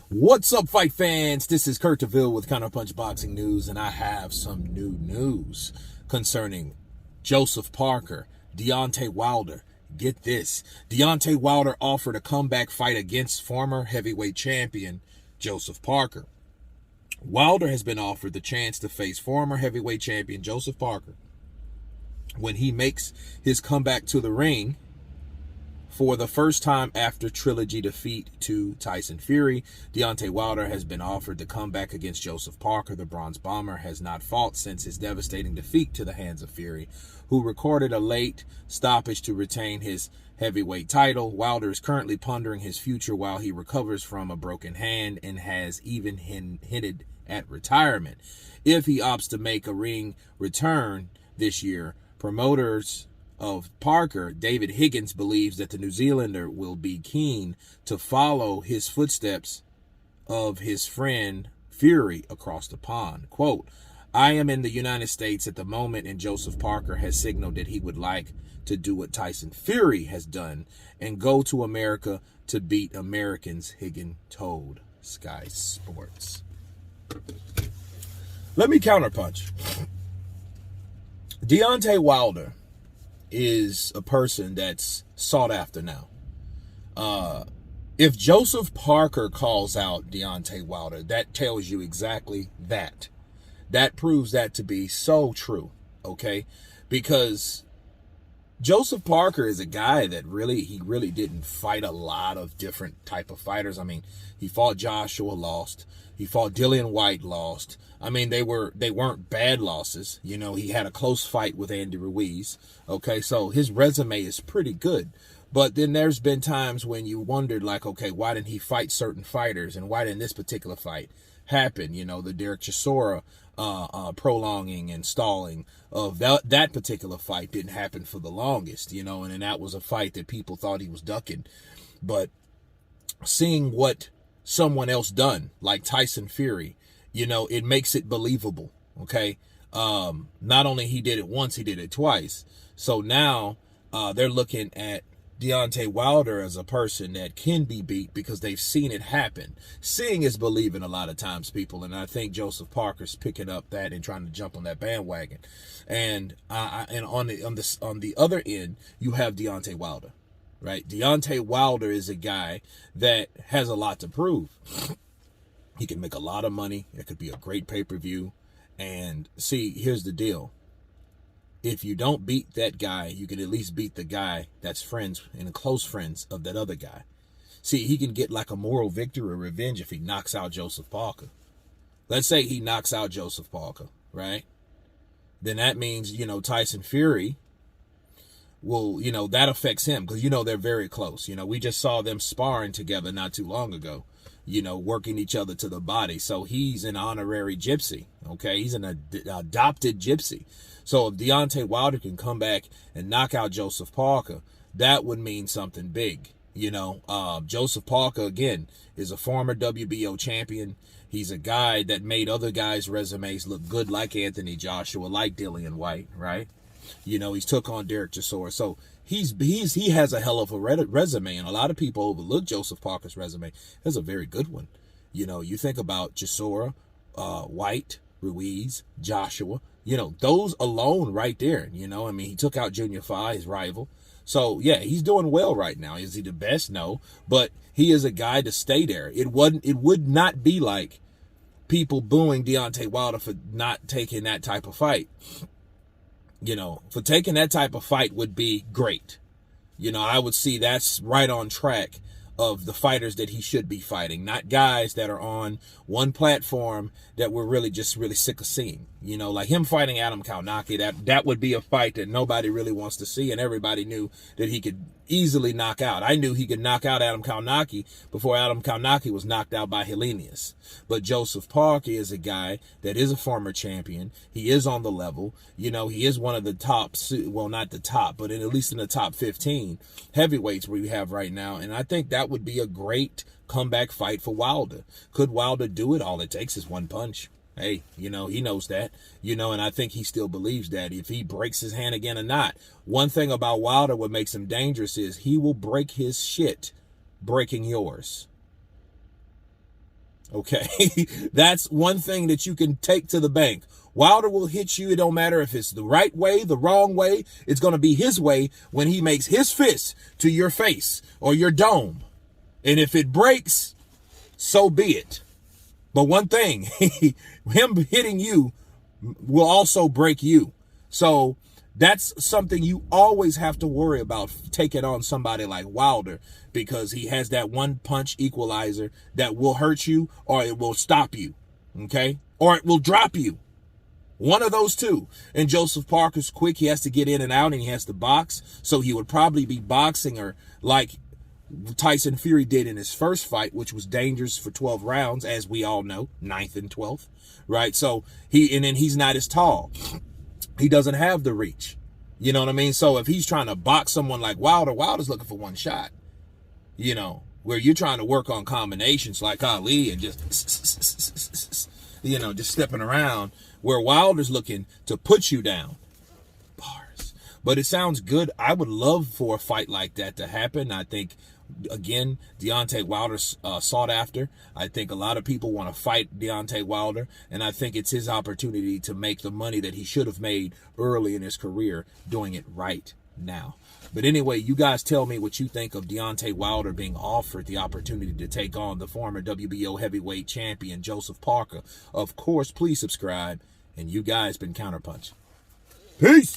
What's up, fight fans? This is Kurt DeVille with Counterpunch Boxing News, and I have some new news concerning Joseph Parker, Deontay Wilder. Get this. Deontay Wilder offered a comeback fight against former heavyweight champion Joseph Parker. Wilder has been offered the chance to face former heavyweight champion Joseph Parker when he makes his comeback to the ring for the first time after trilogy defeat to Tyson Fury. Deontay Wilder has been offered the comeback against Joseph Parker. The Bronze Bomber has not fought since his devastating defeat to the hands of Fury, who recorded a late stoppage to retain his heavyweight title. Wilder is currently pondering his future while he recovers from a broken hand and has even hinted at retirement. If he opts to make a ring return this year, promoters of Parker, David Higgins, believes that the New Zealander will be keen to follow his footsteps of his friend Fury across the pond. Quote, "I am in the United States at the moment, and Joseph Parker has signaled that he would like to do what Tyson Fury has done and go to America to beat Americans," Higgins told Sky Sports. Let me counterpunch. Deontay Wilder is a person that's sought after now. If Joseph Parker calls out Deontay Wilder, that tells you exactly that. That proves that to be so true, okay? Because Joseph Parker is a guy that really didn't fight a lot of different type of fighters. I mean, he fought Joshua, lost. He fought Dillian White, lost. I mean, they weren't bad losses. You know, he had a close fight with Andy Ruiz. Okay, so his resume is pretty good. But then there's been times when you wondered, like, okay, why didn't he fight certain fighters, and why didn't this particular fight happen? You know, the Derek Chisora prolonging and stalling of that particular fight didn't happen for the longest, you know, and that was a fight that people thought he was ducking. But seeing what someone else done, like Tyson Fury, you know, it makes it believable, okay? Not only he did it once, he did it twice. So now they're looking at Deontay Wilder as a person that can be beat because they've seen it happen. Seeing is believing a lot of times, people, and I think Joseph Parker's picking up that and trying to jump on that bandwagon. And on the other end, you have Deontay Wilder, right? Deontay Wilder is a guy that has a lot to prove. He can make a lot of money. It could be a great pay-per-view. And see, here's the deal. If you don't beat that guy, you can at least beat the guy that's friends and close friends of that other guy. See, he can get like a moral victory or revenge if he knocks out Joseph Parker. Let's say he knocks out Joseph Parker, right? Then that means, you know, Tyson Fury will, you know, that affects him because, you know, they're very close. You know, we just saw them sparring together not too long ago, you know, working each other to the body. So he's an honorary gypsy, okay? He's an adopted gypsy. So if Deontay Wilder can come back and knock out Joseph Parker, that would mean something big. You know, Joseph Parker, again, is a former WBO champion. He's a guy that made other guys' resumes look good, like Anthony Joshua, like Dillian White, right? You know, he's took on Derek Chisora. So he has a hell of a resume, and a lot of people overlook Joseph Parker's resume. That's a very good one. You know, you think about Chisora, White, Ruiz, Joshua, you know, those alone right there, you know, I mean, he took out Junior Fa, his rival. So, yeah, he's doing well right now. Is he the best? No, but he is a guy to stay there. It would not be like people booing Deontay Wilder for not taking that type of fight. You know, for taking that type of fight would be great. You know, I would see that's right on track of the fighters that he should be fighting, not guys that are on one platform that we're really sick of seeing. You know, like him fighting Adam Kownacki, that would be a fight that nobody really wants to see, and everybody knew that he could easily knock out. I knew he could knock out Adam Kownacki before Adam Kownacki was knocked out by Helenius. But Joseph Parker is a guy that is a former champion. He is on the level. You know, he is one of the top, well, not the top, but at least in the top 15 heavyweights we have right now. And I think that would be a great comeback fight for Wilder. Could Wilder do it? All it takes is one punch. Hey, you know, he knows that, you know, and I think he still believes that if he breaks his hand again or not. One thing about Wilder, what makes him dangerous is he will break his shit breaking yours. Okay, that's one thing that you can take to the bank. Wilder will hit you. It don't matter if it's the right way, the wrong way. It's going to be his way when he makes his fist to your face or your dome. And if it breaks, so be it. But one thing, him hitting you will also break you. So that's something you always have to worry about taking on somebody like Wilder, because he has that one punch equalizer that will hurt you or it will stop you, okay? Or it will drop you. One of those two. And Joseph Parker's quick. He has to get in and out and he has to box. So he would probably be boxing or like Tyson Fury did in his first fight, which was dangerous for 12 rounds, as we all know, 9th and 12th, right? So and then he's not as tall. He doesn't have the reach. You know what I mean? So if he's trying to box someone like Wilder, Wilder's looking for one shot. You know, where you're trying to work on combinations like Ali and just, you know, just stepping around, where Wilder's looking to put you down. Bars. But it sounds good. I would love for a fight like that to happen. I think, again, Deontay Wilder's sought after. I think a lot of people want to fight Deontay Wilder, and I think it's his opportunity to make the money that he should have made early in his career doing it right now. But anyway, you guys tell me what you think of Deontay Wilder being offered the opportunity to take on the former WBO heavyweight champion, Joseph Parker. Of course, please subscribe, and you guys been Counterpunch. Peace!